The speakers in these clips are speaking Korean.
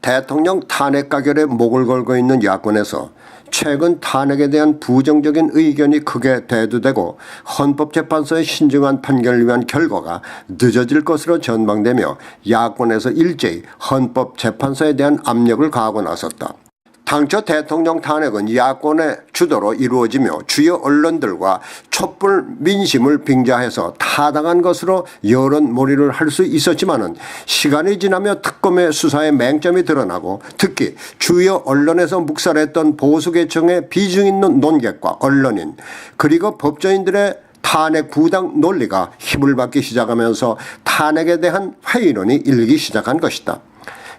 대통령 탄핵 가결에 목을 걸고 있는 야권에서 최근 탄핵에 대한 부정적인 의견이 크게 대두되고 헌법재판소의 신중한 판결을 위한 결과가 늦어질 것으로 전망되며 야권에서 일제히 헌법재판소에 대한 압력을 가하고 나섰다. 당초 대통령 탄핵은 야권의 주도로 이루어지며 주요 언론들과 촛불 민심을 빙자해서 타당한 것으로 여론몰이를 할 수 있었지만은 시간이 지나며 특검의 수사에 맹점이 드러나고 특히 주요 언론에서 묵살했던 보수계층의 비중 있는 논객과 언론인 그리고 법조인들의 탄핵 부당 논리가 힘을 받기 시작하면서 탄핵에 대한 회의론이 일기 시작한 것이다.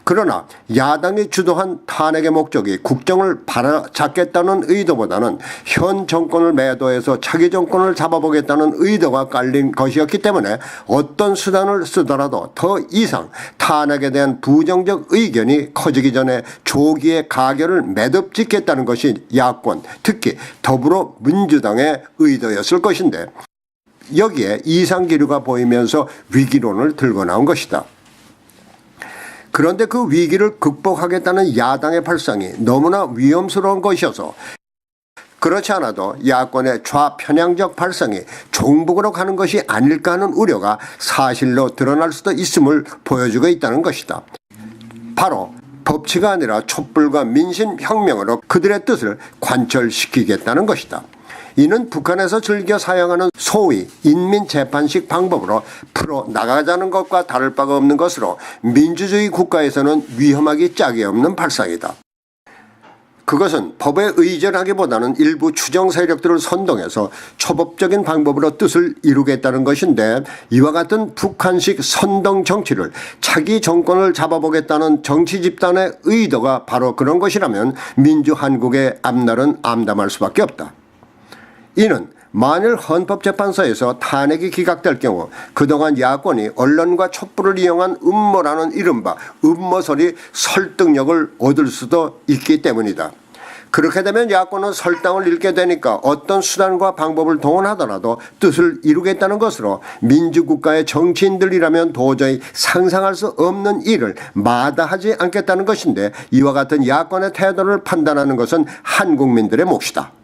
그러나 야당이 주도한 탄핵의 목적이 국정을 바로잡겠다는 의도보다는 현 정권을 매도해서 차기 정권을 잡아보겠다는 의도가 깔린 것이었기 때문에 어떤 수단을 쓰더라도 더 이상 탄핵에 대한 부정적 의견이 커지기 전에 조기에 가결을 매듭짓겠다는 것이 야권, 특히 더불어민주당의 의도였을 것인데 여기에 이상기류가 보이면서 위기론을 들고 나온 것이다. 그런데 그 위기를 극복하겠다는 야당의 발상이 너무나 위험스러운 것이어서 그렇지 않아도 야권의 좌편향적 발상이 종북으로 가는 것이 아닐까 하는 우려가 사실로 드러날 수도 있음을 보여주고 있다는 것이다. 바로 법치가 아니라 촛불과 민심혁명으로 그들의 뜻을 관철시키겠다는 것이다. 이는 북한에서 즐겨 사용하는 소위 인민재판식 방법으로 풀어나가자는 것과 다를 바가 없는 것으로 민주주의 국가에서는 위험하기 짝이 없는 발상이다. 그것은 법에 의존하기보다는 일부 추정 세력들을 선동해서 초법적인 방법으로 뜻을 이루겠다는 것인데 이와 같은 북한식 선동 정치를 차기 정권을 잡아보겠다는 정치 집단의 의도가 바로 그런 것이라면 민주한국의 앞날은 암담할 수밖에 없다. 이는 만일 헌법재판소에서 탄핵이 기각될 경우 그동안 야권이 언론과 촛불을 이용한 음모라는 이른바 음모설이 설득력을 얻을 수도 있기 때문이다. 그렇게 되면 야권은 설당을 잃게 되니까 어떤 수단과 방법을 동원하더라도 뜻을 이루겠다는 것으로 민주국가의 정치인들이라면 도저히 상상할 수 없는 일을 마다하지 않겠다는 것인데 이와 같은 야권의 태도를 판단하는 것은 한국민들의 몫이다.